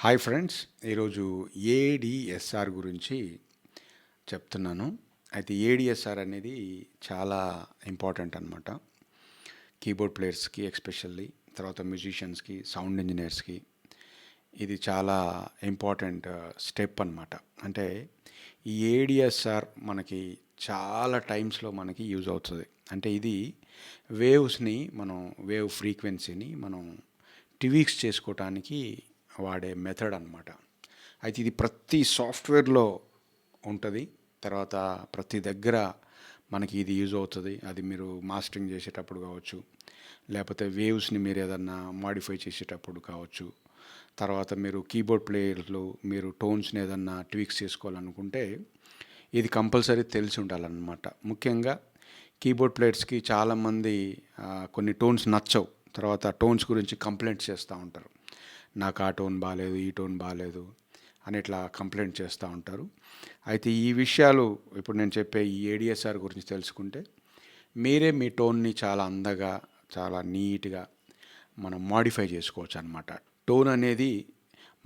Hi friends, ఈరోజు ఏడిఎస్ఆర్ గురించి చెప్తున్నాను. అయితే ఏడిఎస్ఆర్ అనేది చాలా ఇంపార్టెంట్ అనమాట. కీబోర్డ్ ప్లేయర్స్కి ఎస్పెషల్లీ, తర్వాత మ్యూజిషియన్స్కి, సౌండ్ ఇంజనీర్స్కి ఇది చాలా ఇంపార్టెంట్ స్టెప్ అనమాట. అంటే ఈ ఏడిఎస్ఆర్ మనకి చాలా టైమ్స్లో మనకి యూజ్ అవుతుంది. అంటే ఇది వేవ్స్ని వేవ్ ఫ్రీక్వెన్సీని మనం ట్వీక్స్ చేసుకోవటానికి వాడే మెథడ్ అనమాట. అయితే ఇది ప్రతి సాఫ్ట్వేర్లో ఉంటుంది. తర్వాత ప్రతి దగ్గర మనకి ఇది యూజ్ అవుతుంది. అది మీరు మాస్టరింగ్ చేసేటప్పుడు కావచ్చు, లేకపోతే వేవ్స్ని మీరు ఏదన్నా మాడిఫై చేసేటప్పుడు కావచ్చు, తర్వాత మీరు కీబోర్డ్ ప్లేయర్లు మీరు టోన్స్ని ఏదన్నా ట్వీక్స్ చేసుకోవాలనుకుంటే ఇది కంపల్సరీ తెలిసి ఉండాలన్నమాట. ముఖ్యంగా కీబోర్డ్ ప్లేయర్స్కి చాలామంది కొన్ని టోన్స్ నచ్చవు, తర్వాత టోన్స్ గురించి కంప్లైంట్ చేస్తూ ఉంటారు. నాకు ఆ టోన్ బాగాలేదు, ఈ టోన్ బాగాలేదు అని ఇట్లా కంప్లైంట్ చేస్తూ ఉంటారు. అయితే ఈ విషయాలు ఇప్పుడు నేను చెప్పే ఈ ఏడిఎస్ఆర్ గురించి తెలుసుకుంటే మీరే మీ టోన్ని చాలా అందంగా, చాలా నీట్గా మనం మాడిఫై చేసుకోవచ్చు అనమాట. టోన్ అనేది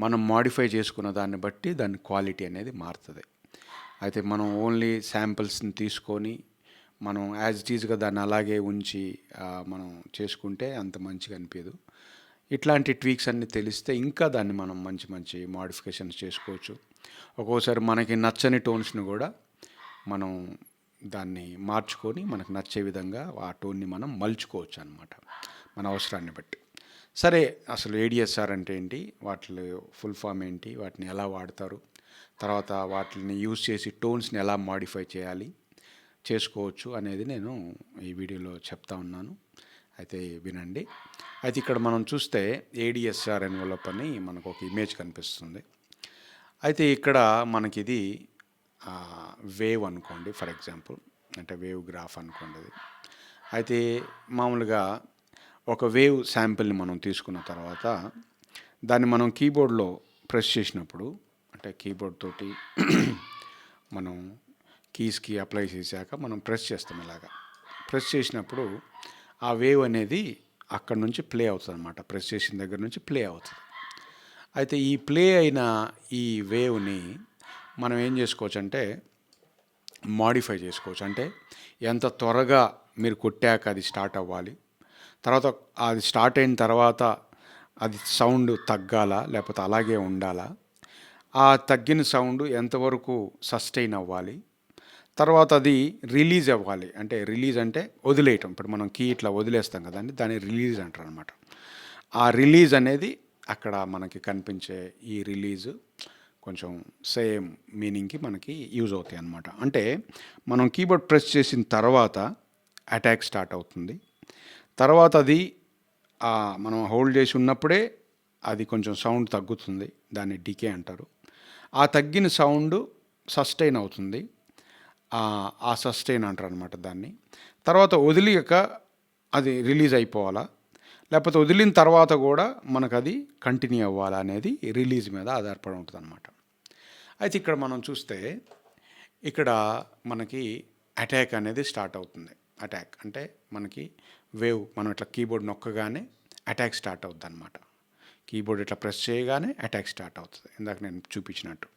మనం మాడిఫై చేసుకున్న దాన్ని బట్టి దాని క్వాలిటీ అనేది మారుతుంది. అయితే మనం ఓన్లీ శాంపిల్స్ని తీసుకొని మనం యాజ్ ఇట్ ఈజ్గా దాన్ని అలాగే ఉంచి మనం చేసుకుంటే అంత మంచిగా అనిపించదు. ఇట్లాంటి ట్వీక్స్ అన్నీ తెలిస్తే ఇంకా దాన్ని మనం మంచి మంచి మాడిఫికేషన్స్ చేసుకోవచ్చు. ఒక్కోసారి మనకి నచ్చని టోన్స్ని కూడా మనం దాన్ని మార్చుకొని మనకు నచ్చే విధంగా ఆ టోన్ని మనం మలుచుకోవచ్చు అనమాట, మన అవసరాన్ని బట్టి. సరే, అసలు ఏడిఎస్ఆర్ అంటే ఏంటి, వాటి ఫుల్ ఫామ్ ఏంటి, వాటిని ఎలా వాడతారు, తర్వాత వాటిని యూజ్ చేసి టోన్స్ని ఎలా మాడిఫై చేసుకోవచ్చు అనేది నేను ఈ వీడియోలో చెప్తా ఉన్నాను. అయితే వినండి. అయితే ఇక్కడ మనం చూస్తే ఏడిఎస్ఆర్ ఎన్వలప్ అని మనకు ఒక ఇమేజ్ కనిపిస్తుంది. అయితే ఇక్కడ మనకి ఇది వేవ్ అనుకోండి, ఫర్ ఎగ్జాంపుల్, అంటే వేవ్ గ్రాఫ్ అనుకోండి. అది అయితే మామూలుగా ఒక వేవ్ శాంపిల్ని మనం తీసుకున్న తర్వాత దాన్ని మనం కీబోర్డ్లో ప్రెస్ చేసినప్పుడు, అంటే కీబోర్డ్ తోటి మనం కీస్కి అప్లై చేశాక మనం ప్రెస్ చేస్తాం. ఇలాగా ప్రెస్ చేసినప్పుడు ఆ వేవ్ అనేది అక్కడ నుంచి ప్లే అవుతుంది అనమాట. ప్రెస్ చేసిన దగ్గర నుంచి ప్లే అవుతుంది. అయితే ఈ ప్లే అయిన ఈ వేవ్ని మనం ఏం చేసుకోవచ్చు అంటే మాడిఫై చేసుకోవచ్చు. అంటే ఎంత త్వరగా మీరు కొట్టాక అది స్టార్ట్ అవ్వాలి, తర్వాత అది స్టార్ట్ అయిన తర్వాత అది సౌండ్ తగ్గాలా లేకపోతే అలాగే ఉండాలా, ఆ తగ్గిన సౌండ్ ఎంతవరకు సస్టైన్ అవ్వాలి, తర్వాత అది రిలీజ్ అవ్వాలి. అంటే రిలీజ్ అంటే వదిలేయటం. ఇప్పుడు మనం కీ ఇట్లా వదిలేస్తాం కదండి, దాన్ని రిలీజ్ అంటారు అనమాట. ఆ రిలీజ్ అనేది అక్కడ మనకి కనిపించే ఈ రిలీజ్ కొంచెం సేమ్ మీనింగ్కి మనకి యూజ్ అవుతాయి అన్నమాట. అంటే మనం కీబోర్డ్ ప్రెస్ చేసిన తర్వాత అటాక్ స్టార్ట్ అవుతుంది. తర్వాత అది మనం హోల్డ్ చేసి ఉన్నప్పుడే అది కొంచెం సౌండ్ తగ్గుతుంది, దాన్ని డికే అంటారు. ఆ తగ్గిన సౌండ్ సస్టైన్ అవుతుంది, ఆ సస్టైన్ అంటారు అనమాట దాన్ని. తర్వాత వదిలియక అది రిలీజ్ అయిపోవాలా, లేకపోతే వదిలిన తర్వాత కూడా మనకు అది కంటిన్యూ అవ్వాలా అనేది రిలీజ్ మీద ఆధారపడి ఉంటుంది అనమాట. అయితే ఇక్కడ మనం చూస్తే ఇక్కడ మనకి అటాక్ అనేది స్టార్ట్ అవుతుంది. అటాక్ అంటే మనకి వేవ్, మనం ఇట్లా కీబోర్డ్ నొక్కగానే అటాక్ స్టార్ట్ అవుతుంది అనమాట. కీబోర్డ్ ఇట్లా ప్రెస్ చేయగానే అటాక్ స్టార్ట్ అవుతుంది, ఇందాక నేను చూపించినట్టు.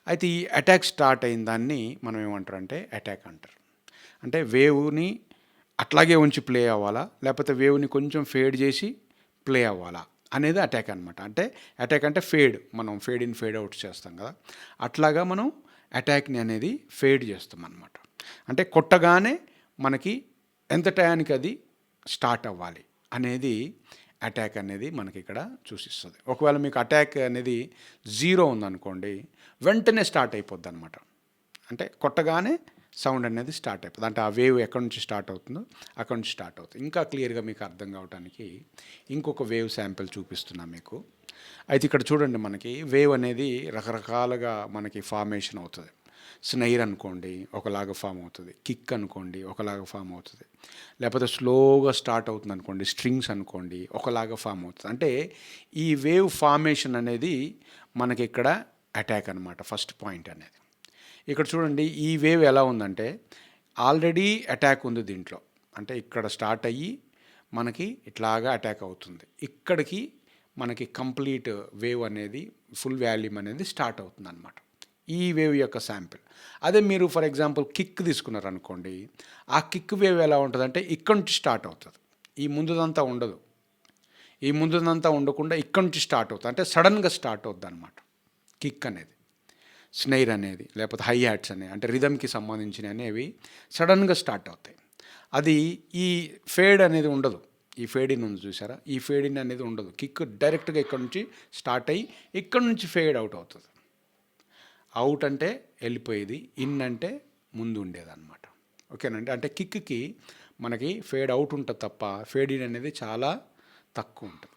అయితే ఈ అటాక్ స్టార్ట్ అయిన దాన్ని మనం ఏమంటారు అంటే అటాక్ అంటారు. అంటే వేవ్ని అట్లాగే ఉంచి ప్లే అవ్వాలా, లేకపోతే వేవ్ని కొంచెం ఫేడ్ చేసి ప్లే అవ్వాలా అనేది అటాక్ అనమాట. అంటే అటాక్ అంటే ఫేడ్, మనం ఫేడ్ ఇన్ ఫేడ్ అవుట్ చేస్తాం కదా, అట్లాగా మనం అటాక్ని అనేది ఫేడ్ చేస్తాం అనమాట. అంటే కొట్టగానే మనకి ఎంత టయానికి అది స్టార్ట్ అవ్వాలి అనేది అటాక్ అనేది మనకి ఇక్కడ చూసిస్తుంది. ఒకవేళ మీకు అటాక్ అనేది 0 ఉందనుకోండి, వెంటనే స్టార్ట్ అయిపోద్ది అనమాట. అంటే కొట్టగానే సౌండ్ అనేది స్టార్ట్ అయిపోతుంది. అంటే ఆ వేవ్ ఎక్కడి నుంచి స్టార్ట్ అవుతుందో అక్కడ నుంచి స్టార్ట్ అవుతుంది. ఇంకా క్లియర్గా మీకు అర్థం కావడానికి ఇంకొక వేవ్ శాంపిల్ చూపిస్తున్నా మీకు. అయితే ఇక్కడ చూడండి, మనకి వేవ్ అనేది రకరకాలుగా మనకి ఫార్మేషన్ అవుతుంది. స్నైర్ అనుకోండి ఒకలాగా ఫామ్ అవుతుంది, కిక్ అనుకోండి ఒకలాగా ఫామ్ అవుతుంది, లేకపోతే స్లోగా స్టార్ట్ అవుతుంది అనుకోండి, స్ట్రింగ్స్ అనుకోండి ఒకలాగా ఫామ్ అవుతుంది. అంటే ఈ వేవ్ ఫార్మేషన్ అనేది మనకి ఇక్కడ అటాక్ అనమాట, ఫస్ట్ పాయింట్ అనేది. ఇక్కడ చూడండి, ఈ వేవ్ ఎలా ఉందంటే ఆల్రెడీ అటాక్ ఉంది దీంట్లో. అంటే ఇక్కడ స్టార్ట్ అయ్యి మనకి ఇట్లాగా అటాక్ అవుతుంది, ఇక్కడికి మనకి కంప్లీట్ వేవ్ అనేది ఫుల్ వాల్యూమ్ అనేది స్టార్ట్ అవుతుంది అనమాట. ఈ వేవ్ యొక్క శాంపిల్. అదే మీరు ఫర్ ఎగ్జాంపుల్ కిక్ తీసుకున్నారనుకోండి, ఆ కిక్ వేవ్ ఎలా ఉంటుందంటే ఇక్కడ నుంచి స్టార్ట్ అవుతుంది, ఈ ముందుదంతా ఉండదు. ఈ ముందుదంతా ఉండకుండా ఇక్కడ నుంచి స్టార్ట్ అవుతుంది, అంటే సడన్గా స్టార్ట్ అవుతుంది అనమాట కిక్ అనేది. స్నైర్ అనేది లేకపోతే హై హ్యాట్స్ అనేవి అంటే రిథమ్కి సంబంధించిన అనేవి సడన్గా స్టార్ట్ అవుతాయి. అది ఈ ఫేడ్ అనేది ఉండదు. ఈ ఫేడ్ ఇన్ ఉంది చూసారా, ఈ ఫేడ్ ఇన్ అనేది ఉండదు. కిక్ డైరెక్ట్గా ఇక్కడ నుంచి స్టార్ట్ అయ్యి ఇక్కడ నుంచి ఫేడ్ అవుట్ అవుతుంది. అవుట్ అంటే వెళ్ళిపోయేది, ఇన్ అంటే ముందు ఉండేది అనమాట. ఓకేనండి. అంటే కిక్కి మనకి ఫేడ్ అవుట్ ఉంటుంది తప్ప ఫేడ్ ఇన్ అనేది చాలా తక్కువ ఉంటుంది.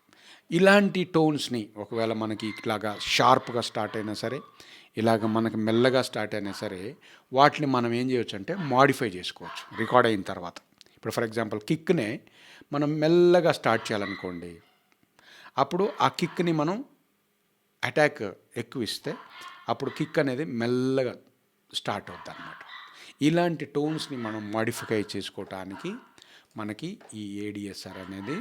ఇలాంటి టోన్స్ని ఒకవేళ మనకి ఇట్లాగా షార్ప్గా స్టార్ట్ అయినా సరే, ఇలాగ మనకి మెల్లగా స్టార్ట్ అయినా సరే, వాటిని మనం ఏం చేయొచ్చు అంటే మాడిఫై చేసుకోవచ్చు రికార్డ్ అయిన తర్వాత. ఇప్పుడు ఫర్ ఎగ్జాంపుల్ కిక్నే మనం మెల్లగా స్టార్ట్ చేయాలనుకోండి, అప్పుడు ఆ కిక్ని మనం అటాక్ ఎక్కువ ఇస్తే అప్పుడు కిక్ అనేది మెల్లగా స్టార్ట్ అవుతుంది అనమాట. ఇలాంటి టోన్స్ని మనం మాడిఫై చేసుకోవటానికి మనకి ఈ ఏడిఎస్ఆర్ అనేది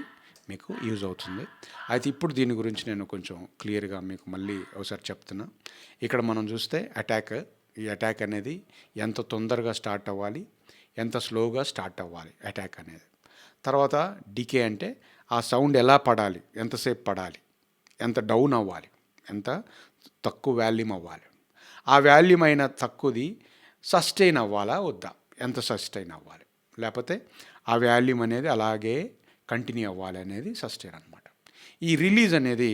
మీకు యూజ్ అవుతుంది. అయితే ఇప్పుడు దీని గురించి నేను కొంచెం క్లియర్గా మీకు మళ్ళీ ఒకసారి చెప్తున్నా. ఇక్కడ మనం చూస్తే అటాక్, ఈ అటాక్ అనేది ఎంత తొందరగా స్టార్ట్ అవ్వాలి, ఎంత స్లోగా స్టార్ట్ అవ్వాలి అటాక్ అనేది. తర్వాత డికే అంటే ఆ సౌండ్ ఎలా పడాలి, ఎంతసేపు పడాలి, ఎంత డౌన్ అవ్వాలి, ఎంత తక్కువ వాల్యూమ్ అవ్వాలి, ఆ వాల్యూమ్ అయిన తక్కువది సస్టైన్ అవ్వాలా వద్దా, ఎంత సస్టైన్ అవ్వాలి, లేకపోతే ఆ వాల్యూమ్ అనేది అలాగే కంటిన్యూ అవ్వాలి అనేది సస్టైన్ అనమాట. ఈ రిలీజ్ అనేది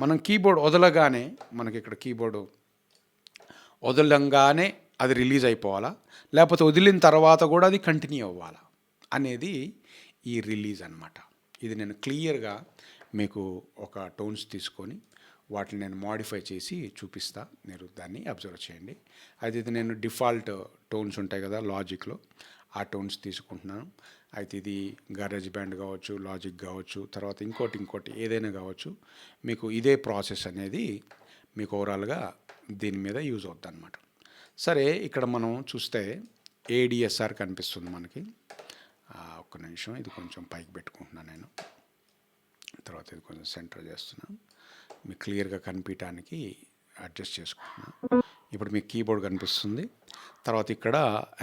మనం కీబోర్డ్ వదలగానే, మనకి ఇక్కడ కీబోర్డు వదలంగానే అది రిలీజ్ అయిపోవాలా, లేకపోతే వదిలిన తర్వాత కూడా అది కంటిన్యూ అవ్వాలా అనేది ఈ రిలీజ్ అనమాట. ఇది నేను క్లియర్గా మీకు ఒక టోన్స్ తీసుకొని వాటిని నేను మాడిఫై చేసి చూపిస్తా, మీరు దాన్ని అబ్జర్వ్ చేయండి. అయితే ఇది నేను డిఫాల్ట్ టోన్స్ ఉంటాయి కదా లాజిక్లో, ఆ టోన్స్ తీసుకుంటున్నాను. అయితే ఇది గారేజ్ బ్యాండ్ కావచ్చు, లాజిక్ కావచ్చు, తర్వాత ఇంకోటి ఏదైనా కావచ్చు, మీకు ఇదే ప్రాసెస్ అనేది మీకు ఓవరాల్గా దీని మీద యూజ్ అవుతుంది అనమాట. సరే, ఇక్కడ మనం చూస్తే ఏడిఎస్ఆర్ కనిపిస్తుంది మనకి. ఒక్క నిమిషం, ఇది కొంచెం పైకి పెట్టుకుంటున్నాను నేను, తర్వాత ఇది కొంచెం సెంటర్ చేస్తున్నాను, మీకు క్లియర్గా కనిపించడానికి అడ్జస్ట్ చేసుకుంటున్నాను. ఇప్పుడు మీకు కీబోర్డ్ కనిపిస్తుంది, తర్వాత ఇక్కడ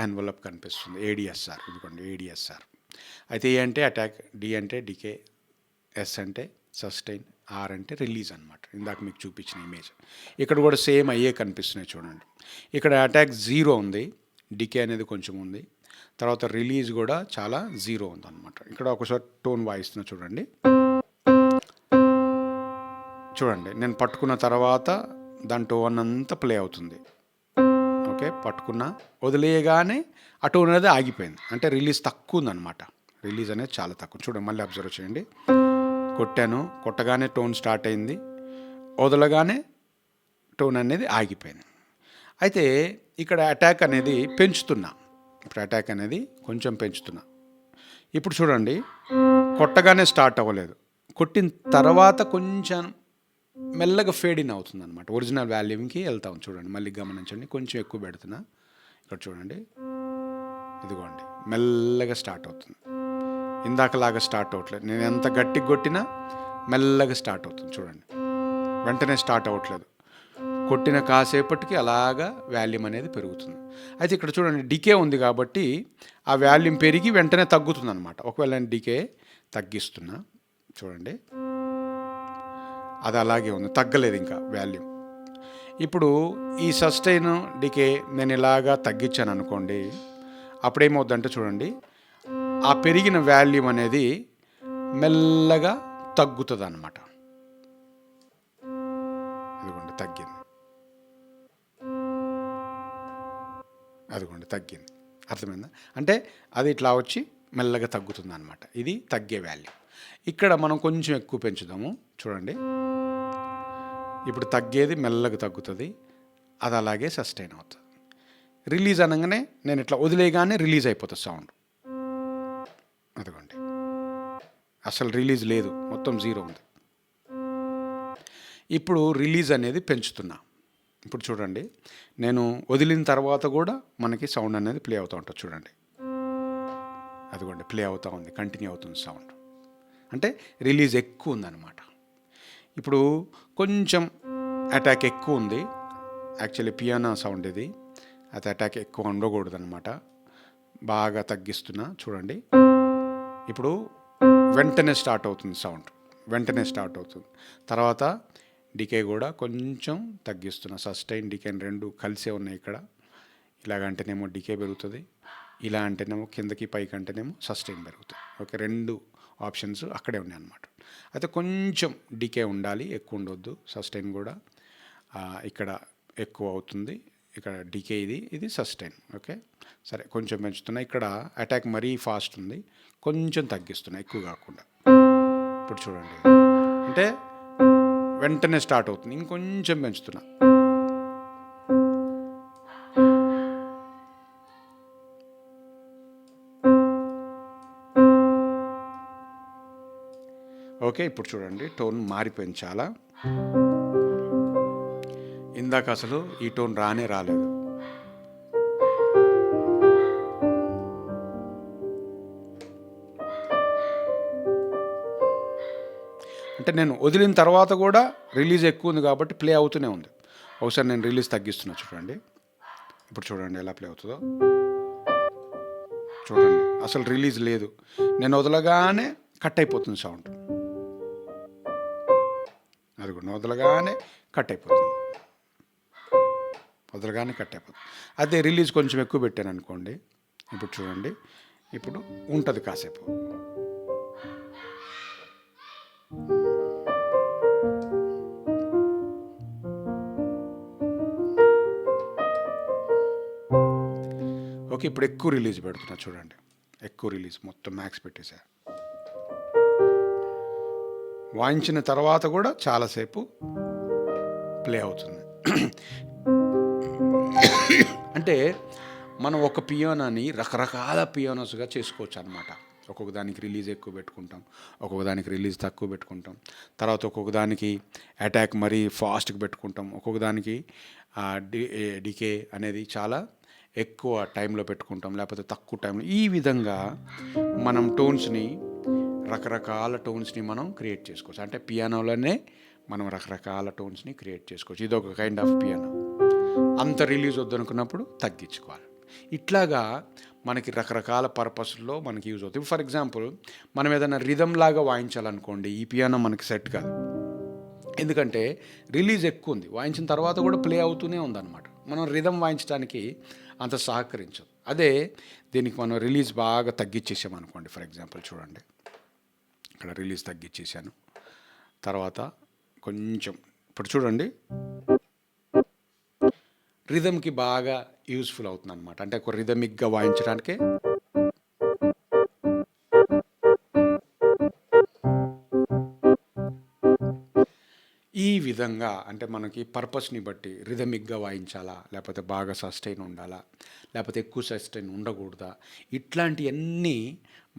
ఎన్వలప్ కనిపిస్తుంది, ఏడిఎస్ఆర్. ఇదిగోండి ఏడిఎస్ఆర్. అయితే ఏ అంటే అటాక్, డి అంటే డికే, ఎస్ అంటే సస్టైన్, ఆర్ అంటే రిలీజ్ అనమాట. ఇందాక మీకు చూపించిన ఇమేజ్ ఇక్కడ కూడా సేమ్ అయ్యే కనిపిస్తున్నాయి చూడండి. ఇక్కడ అటాక్ 0 ఉంది, డికే అనేది కొంచెం ఉంది, తర్వాత రిలీజ్ కూడా చాలా 0 ఉంది అనమాట. ఇక్కడ ఒకసారి టోన్ వాయిస్తున్నా చూడండి. చూడండి, నేను పట్టుకున్న తర్వాత దాని టోన్ అంతా ప్లే అవుతుంది. ఓకే, పట్టుకున్న వదిలేయగానే ఆ టోన్ అనేది ఆగిపోయింది, అంటే రిలీజ్ తక్కువ ఉందన్నమాట. రిలీజ్ అనేది చాలా తక్కువ. చూడండి, మళ్ళీ అబ్జర్వ్ చేయండి. కొట్టాను, కొట్టగానే టోన్ స్టార్ట్ అయింది, వదలగానే టోన్ అనేది ఆగిపోయింది. అయితే ఇక్కడ అటాక్ అనేది పెంచుతున్నా, ఇప్పుడు అటాక్ అనేది కొంచెం పెంచుతున్నా. ఇప్పుడు చూడండి, కొట్టగానే స్టార్ట్ అవ్వలేదు, కొట్టిన తర్వాత కొంచెం మెల్లగా ఫేడ్ ఇన్ అవుతుంది అనమాట, ఒరిజినల్ వాల్యూమ్కి వెళ్తాం. చూడండి, మళ్ళీ గమనించండి, కొంచెం ఎక్కువ పెడుతున్నా. ఇక్కడ చూడండి, ఇదిగోండి మెల్లగా స్టార్ట్ అవుతుంది, ఇందాకలాగా స్టార్ట్ అవ్వట్లేదు. నేను ఎంత గట్టిగా కొట్టినా మెల్లగా స్టార్ట్ అవుతుంది. చూడండి, వెంటనే స్టార్ట్ అవ్వట్లేదు, కొట్టిన కాసేపటికి అలాగా వాల్యూమ్ అనేది పెరుగుతుంది. అయితే ఇక్కడ చూడండి, డికే ఉంది కాబట్టి ఆ వాల్యూమ్ పెరిగి వెంటనే తగ్గుతుంది అనమాట. ఒకవేళ నేను డికే తగ్గిస్తున్నా, చూడండి అది అలాగే ఉంది, తగ్గలేదు ఇంకా వాల్యూమ్. ఇప్పుడు ఈ సస్టైన్ డికే నేను ఇలాగా తగ్గించాను అనుకోండి, అప్పుడేమవుద్దంటే చూడండి, ఆ పెరిగిన వాల్యూమ్ అనేది మెల్లగా తగ్గుతుంది అన్నమాట. అదిగోండి తగ్గింది, అదిగోండి తగ్గింది. అర్థమైందా? అంటే అది ఇట్లా వచ్చి మెల్లగా తగ్గుతుంది అనమాట. ఇది తగ్గే వాల్యూ. ఇక్కడ మనం కొంచెం ఎక్కువ పెంచుదాము. చూడండి, ఇప్పుడు తగ్గేది మెల్లగా తగ్గుతుంది, అది అలాగే సస్టైన్ అవుతుంది. రిలీజ్ అనగానే నేను ఇట్లా వదిలేగానే రిలీజ్ అయిపోతుంది సౌండ్. అదిగోండి, అసలు రిలీజ్ లేదు, మొత్తం 0 ఉంది. ఇప్పుడు రిలీజ్ అనేది పెంచుతున్నా. ఇప్పుడు చూడండి, నేను వదిలిన తర్వాత కూడా మనకి సౌండ్ అనేది ప్లే అవుతూ ఉంటుంది. చూడండి, అదిగోండి ప్లే అవుతూ ఉంది, కంటిన్యూ అవుతుంది సౌండ్, అంటే రిలీజ్ ఎక్కువ ఉందన్నమాట. ఇప్పుడు కొంచెం అటాక్ ఎక్కువ ఉంది. యాక్చువల్లీ పియానో సౌండ్ ఇది, అది అటాక్ ఎక్కువ ఉండకూడదు అనమాట. బాగా తగ్గిస్తున్నా చూడండి. ఇప్పుడు వెంటనే స్టార్ట్ అవుతుంది సౌండ్, వెంటనే స్టార్ట్ అవుతుంది. తర్వాత డికే కూడా కొంచెం తగ్గిస్తున్నా. సస్టైన్ డికేన్ రెండు కలిసే ఉన్నాయి ఇక్కడ. ఇలాగంటేనేమో డికే పెరుగుతుంది, ఇలా అంటేనేమో కిందకి పైకి అంటేనేమో సస్టైన్ పెరుగుతుంది. ఓకే, రెండు ఆప్షన్స్ అక్కడే ఉన్నాయి అన్నమాట. అయితే కొంచెం డికే ఉండాలి, ఎక్కువ ఉండొద్దు. సస్టైన్ కూడా ఇక్కడ ఎక్కువ అవుతుంది, ఇక్కడ డికే ఇది సస్టైన్. ఓకే, సరే కొంచెం పెంచుతున్నా. ఇక్కడ అటాక్ మరీ ఫాస్ట్ ఉంది, కొంచెం తగ్గిస్తున్నా, ఎక్కువ కాకుండా. ఇప్పుడు చూడండి, అంటే వెంటనే స్టార్ట్ అవుతుంది, ఇంకొంచెం పెంచుతున్నా. ఓకే, ఇప్పుడు చూడండి టోన్ మారిపోయింది చాలా. ఇందాక అసలు ఈ టోన్ రాలేదు. అంటే నేను వదిలిన తర్వాత కూడా రిలీజ్ ఎక్కువ ఉంది కాబట్టి ప్లే అవుతూనే ఉంది. ఒకసారి నేను రిలీజ్ తగ్గిస్తున్నా చూడండి. ఇప్పుడు చూడండి ఎలా ప్లే అవుతుందో. చూడండి అసలు రిలీజ్ లేదు, నేను వదలగానే కట్ అయిపోతుంది సౌండ్. అది కూడా వదలగానే కట్ అయిపోతుంది, వదలగానే కట్ అయిపోతుంది. అదే రిలీజ్ కొంచెం ఎక్కువ పెట్టాను అనుకోండి, ఇప్పుడు చూడండి, ఇప్పుడు ఉంటుంది కాసేపు. ఓకే, ఇప్పుడు ఎక్కువ రిలీజ్ పెడుతున్నా చూడండి. ఎక్కువ రిలీజ్ మొత్తం మ్యాక్స్ పెట్టేసా. వాయించిన తర్వాత కూడా చాలాసేపు ప్లే అవుతుంది. అంటే మనం ఒక పియానోని రకరకాల పియానోస్గా చేసుకోవచ్చు అనమాట. ఒక్కొక్క దానికి రిలీజ్ ఎక్కువ పెట్టుకుంటాం, ఒక్కొక్క దానికి రిలీజ్ తక్కువ పెట్టుకుంటాం. తర్వాత ఒక్కొక్క దానికి అటాక్ మరీ ఫాస్ట్గా పెట్టుకుంటాం, ఒక్కొక్క దానికి డికే అనేది చాలా ఎక్కువ టైంలో పెట్టుకుంటాం, లేకపోతే తక్కువ టైంలో. ఈ విధంగా మనం టోన్స్ని, రకరకాల టోన్స్ని మనం క్రియేట్ చేసుకోవచ్చు. అంటే పియానోలోనే మనం రకరకాల టోన్స్ని క్రియేట్ చేసుకోవచ్చు. ఇది ఒక కైండ్ ఆఫ్ పియానో. అంత రిలీజ్ వద్దనుకున్నప్పుడు తగ్గించుకోవాలి. ఇట్లాగా మనకి రకరకాల పర్పస్లో మనకి యూజ్ అవుతుంది. ఫర్ ఎగ్జాంపుల్, మనం ఏదైనా రిథమ్ లాగా వాయించాలనుకోండి, ఈ పియానో మనకి సెట్ కాదు. ఎందుకంటే రిలీజ్ ఎక్కువ ఉంది, వాయించిన తర్వాత కూడా ప్లే అవుతూనే ఉందన్నమాట. మనం రిథమ్ వాయించడానికి అంత సహకరించదు. అదే దీనికి మనం రిలీజ్ బాగా తగ్గించేసామనుకోండి. ఫర్ ఎగ్జాంపుల్ చూడండి, ఇక్కడ రిలీజ్ తగ్గించేసాను. తర్వాత కొంచెం ఇప్పుడు చూడండి, రిథమ్కి బాగా యూస్ఫుల్ అవుతుంది అనమాట. అంటే ఒక రిథమిక్గా వాయించడానికే ఈ విధంగా, అంటే మనకి పర్పస్ని బట్టి రిథమిక్గా వాయించాలా, లేకపోతే బాగా సస్టైన్ ఉండాలా, లేకపోతే ఎక్కువ సస్టైన్ ఉండకూడదా, ఇట్లాంటివన్నీ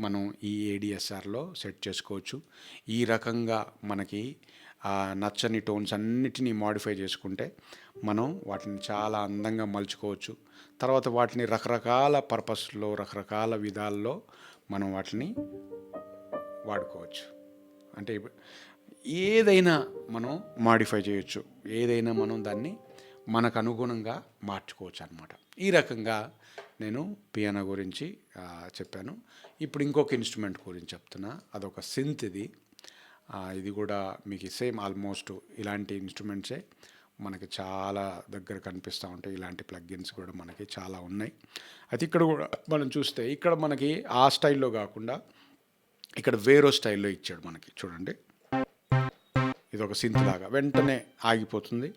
మనం ఈ ఏడిఎస్ఆర్లో సెట్ చేసుకోవచ్చు. ఈ రకంగా మనకి నచ్చని టోన్స్ అన్నిటినీ మాడిఫై చేసుకుంటే మనం వాటిని చాలా అందంగా మలుచుకోవచ్చు. తర్వాత వాటిని రకరకాల పర్పస్లో, రకరకాల విధాల్లో మనం వాటిని వాడుకోవచ్చు. అంటే ఏదైనా మనం మాడిఫై చేయొచ్చు, ఏదైనా మనం దాన్ని మనకు అనుగుణంగా మార్చుకోవచ్చు అనమాట. ఈ రకంగా నేను పియానో గురించి చెప్పాను. ఇప్పుడు ఇంకొక ఇన్స్ట్రుమెంట్ గురించి చెప్తున్నా. అదొక సింత్. ఇది కూడా మీకు సేమ్ ఆల్మోస్ట్ ఇలాంటి ఇన్స్ట్రుమెంట్సే మనకి చాలా దగ్గర కనిపిస్తూ ఉంటాయి. ఇలాంటి ప్లగ్గిన్స్ కూడా మనకి చాలా ఉన్నాయి. అయితే ఇక్కడ కూడా మనం చూస్తే, ఇక్కడ మనకి ఆ స్టైల్లో కాకుండా ఇక్కడ వేరో స్టైల్లో ఇచ్చాడు మనకి. చూడండి, ఇది ఒక సింత్ లాగా వెంటనే ఆగిపోతుంది,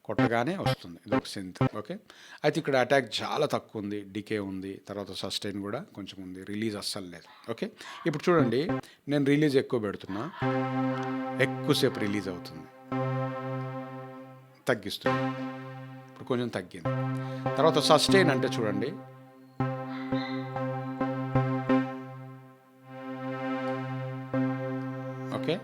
కొట్టగానే వస్తుంది. ఇది ఒక సింత్. ఓకే, అయితే ఇక్కడ అటాక్ చాలా తక్కువ ఉంది, డికే ఉంది, తర్వాత సస్టైన్ కూడా కొంచెం ఉంది, రిలీజ్ అస్సలు లేదు. ఓకే, ఇప్పుడు చూడండి, నేను రిలీజ్ ఎక్కువ పెడుతున్నా, ఎక్కువసేపు రిలీజ్ అవుతుంది, తగ్గిస్తుంది, ఇప్పుడు కొంచెం తగ్గింది. తర్వాత సస్టైన్ అంటే చూడండి, ఓకే,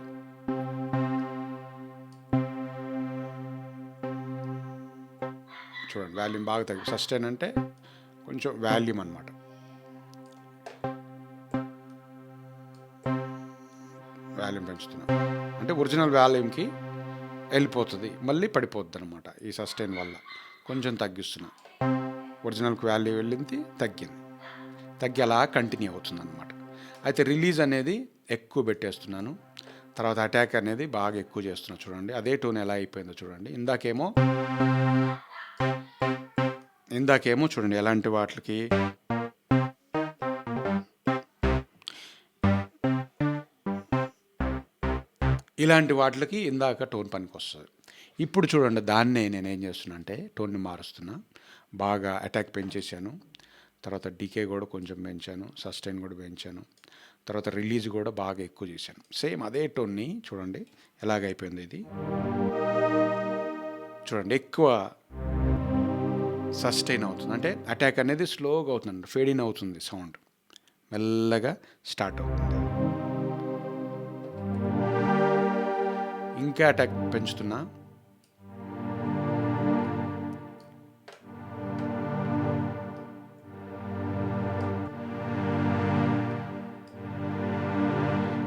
చూడండి వాల్యూమ్ బాగా తగ్గి. సస్టైన్ అంటే కొంచెం వాల్యూమ్ అనమాట. వాల్యూమ్ పెంచుతున్నాం అంటే ఒరిజినల్ వాల్యూమ్కి వెళ్ళిపోతుంది, మళ్ళీ పడిపోద్ది అనమాట. ఈ సస్టైన్ వల్ల కొంచెం తగ్గిస్తున్నా, ఒరిజినల్కి వాల్యూ వెళ్ళింది, తగ్గి అలా కంటిన్యూ అవుతుంది అనమాట. అయితే రిలీజ్ అనేది ఎక్కువ పెట్టేస్తున్నాను, తర్వాత అటాక్ అనేది బాగా ఎక్కువ చేస్తున్నా. చూడండి అదే టోన్ ఎలా అయిపోయిందో చూడండి. ఇందాకేమో చూడండి ఎలాంటి వాటికి ఇలాంటి వాటికి ఇందాక టోన్ పనికి వస్తుంది. ఇప్పుడు చూడండి దాన్నే నేను ఏం చేస్తున్నా అంటే టోన్ని మారుస్తున్నా, బాగా అటాక్ పెంచేసాను, తర్వాత డీకే కూడా కొంచెం పెంచాను, సస్టైన్ కూడా పెంచాను, తర్వాత రిలీజ్ కూడా బాగా ఎక్కువ చేశాను. సేమ్ అదే టోన్ని చూడండి ఎలాగైపోయింది ఇది. చూడండి ఎక్కువ సస్టైన్ అవుతుంది, అంటే అటాక్ అనేది స్లోగా అవుతుంది, ఫేడ్ అవుతుంది, సౌండ్ మెల్లగా స్టార్ట్ అవుతుంది. ఇంకా అటాక్ పెంచుతున్నా,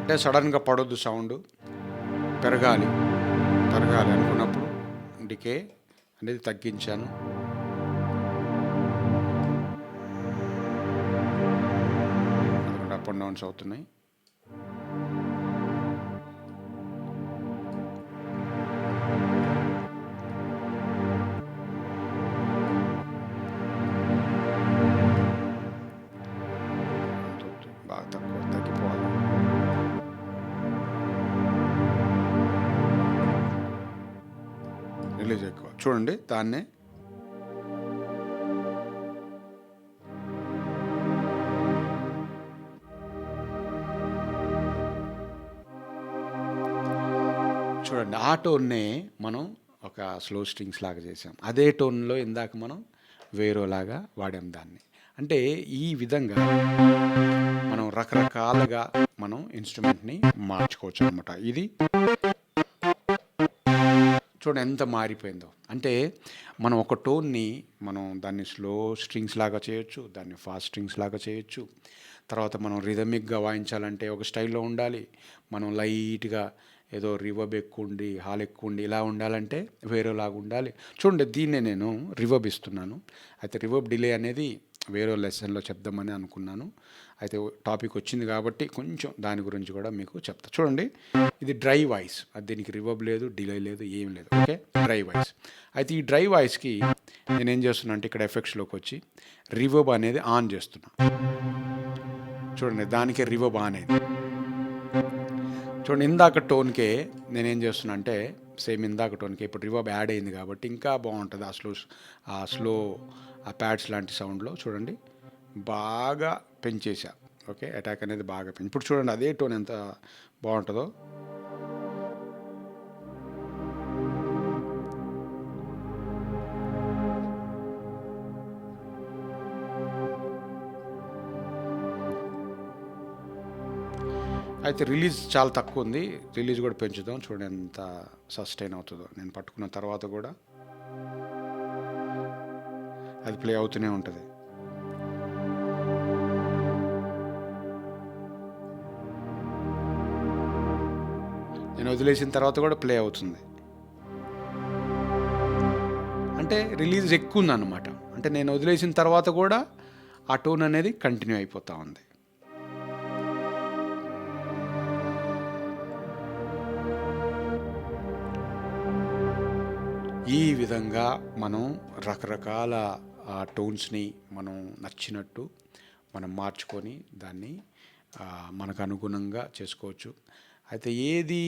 అంటే సడన్గా పడొద్దు, సౌండ్ పెరగాలి అనుకున్నప్పుడు డికే అనేది తగ్గించాను. అప్ అండ్ డౌన్స్ అవుతున్నాయి. బాగా తగ్గిపోవాలి. రిలీజ్ ఎక్కువ చూడండి దాన్నే. చూడండి ఆ టోన్నే మనం ఒక స్లో స్ట్రింగ్స్ లాగా చేసాం, అదే టోన్లో ఇందాక మనం వేరేలాగా వాడాం దాన్ని. అంటే ఈ విధంగా మనం రకరకాలుగా మనం ఇన్స్ట్రుమెంట్ని మార్చుకోవచ్చు అనమాట. ఇది చూడండి ఎంత మారిపోయిందో. అంటే మనం ఒక టోన్ని మనం దాన్ని స్లో స్ట్రింగ్స్ లాగా చేయొచ్చు, దాన్ని ఫాస్ట్ స్ట్రింగ్స్ లాగా చేయొచ్చు. తర్వాత మనం రిథమిక్గా వాయించాలంటే ఒక స్టైల్లో ఉండాలి, మనం లైట్గా ఏదో రివర్బ్ ఎక్కువ ఉండి హాల్ ఎక్కువ ఉండి ఇలా ఉండాలంటే వేరేలాగా ఉండాలి. చూడండి దీన్నే నేను రివర్బ్ ఇస్తున్నాను. అయితే రివర్బ్ డిలే అనేది వేరే లెసన్లో చెప్దామని అనుకున్నాను. అయితే టాపిక్ వచ్చింది కాబట్టి కొంచెం దాని గురించి కూడా మీకు చెప్తా. చూడండి ఇది డ్రై వాయిస్, అది దీనికి రివర్బ్ లేదు, డిలే లేదు, ఏం లేదు. Okay, dry voice. అయితే ఈ డ్రై వాయిస్కి నేనేం చేస్తున్నా అంటే ఇక్కడ ఎఫెక్ట్స్లోకి వచ్చి రివర్బ్ అనేది ఆన్ చేస్తున్నా. చూడండి దానికే రివర్బ్ ఆన్ అయింది. చూడండి ఇందాక టోన్కే నేనేం చేస్తున్నా అంటే సేమ్ ఇందాక టోన్కే ఇప్పుడు రివర్బ్ యాడ్ అయింది కాబట్టి ఇంకా బాగుంటుంది ఆ స్లో ఆ ప్యాడ్స్ లాంటి సౌండ్లో. చూడండి బాగా పెంచేసా. ఓకే, అటాక్ అనేది బాగా ఇప్పుడు చూడండి అదే టోన్ ఎంత బాగుంటుందో. అయితే రిలీజ్ చాలా తక్కువ ఉంది, రిలీజ్ కూడా పెంచుదాం. చూడండి ఎంత సస్టైన్ అవుతుందో. నేను పట్టుకున్న తర్వాత కూడా అది ప్లే అవుతూనే ఉంటుంది. నేను వదిలేసిన తర్వాత కూడా ప్లే అవుతుంది. అంటే రిలీజ్ ఎక్కువ ఉందన్నమాట. అంటే నేను వదిలేసిన తర్వాత కూడా ఆ టోన్ అనేది కంటిన్యూ అయిపోతూ ఉంది. ఈ విధంగా మనం రకరకాల టోన్స్ని మనం నచ్చినట్టు మనం మార్చుకొని దాన్ని మనకు అనుగుణంగా చేసుకోవచ్చు. అయితే ఏది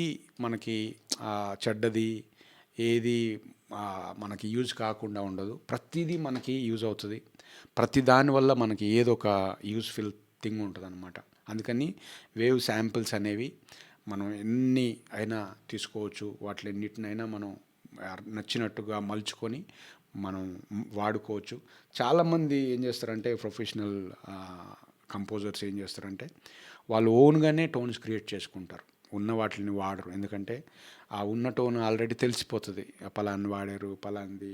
మనకి చెడ్డది, ఏది మనకి యూజ్ కాకుండా ఉండదు, ప్రతిదీ మనకి యూజ్ అవుతుంది. ప్రతి దానివల్ల మనకి ఏదో ఒక యూస్ఫుల్ థింగ్ ఉంటుంది అనమాట. అందుకని వేవ్ శాంపిల్స్ అనేవి మనం ఎన్ని అయినా తీసుకోవచ్చు, వాటిలన్నిటినైనా మనం నచ్చినట్టుగా మలుచుకొని మనం వాడుకోవచ్చు. చాలామంది ఏం చేస్తారంటే ప్రొఫెషనల్ కంపోజర్స్ ఏం చేస్తారంటే వాళ్ళు ఓన్గానే టోన్స్ క్రియేట్ చేసుకుంటారు, ఉన్న వాటిని వాడరు. ఎందుకంటే ఆ ఉన్న టోన్ ఆల్రెడీ తెలిసిపోతుంది, పలాన్ని వాడారు, పలాంది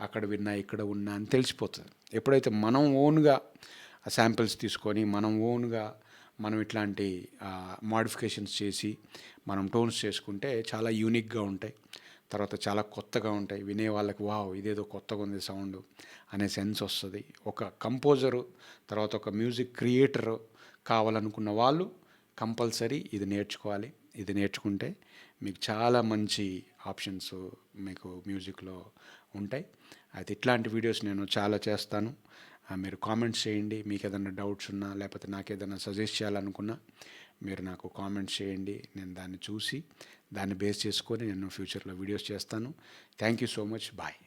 అక్కడ విన్నా ఇక్కడ ఉన్నా అని తెలిసిపోతుంది. ఎప్పుడైతే మనం ఓన్గా శాంపిల్స్ తీసుకొని మనం ఓన్గా మనం ఇట్లాంటి మాడిఫికేషన్స్ చేసి మనం టోన్స్ చేసుకుంటే చాలా యూనిక్గా ఉంటాయి. తర్వాత చాలా కొత్తగా ఉంటాయి. వినే వాళ్ళకి వావ్! ఇదేదో కొత్తగా ఉంది సౌండు అనే సెన్స్ వస్తది. ఒక కంపోజరు, తర్వాత ఒక మ్యూజిక్ క్రియేటరు కావాలనుకున్న వాళ్ళు కంపల్సరీ ఇది నేర్చుకోవాలి. ఇది నేర్చుకుంటే మీకు చాలా మంచి ఆప్షన్స్ మీకు మ్యూజిక్‌లో ఉంటాయి. అయితే ఇట్లాంటి వీడియోస్ నేను చాలా చేస్తాను. మీరు కామెంట్స్ చేయండి. మీకేదైనా డౌట్స్ ఉన్నా, లేకపోతే నాకేదైనా సజెస్ట్ చేయాలనుకున్నా మీరు నాకు కామెంట్స్ చేయండి. నేను దాన్ని చూసి, దాన్ని బేస్ చేసుకొని నేను ఫ్యూచర్‌లో వీడియోస్ చేస్తాను. Thank you so much. Bye.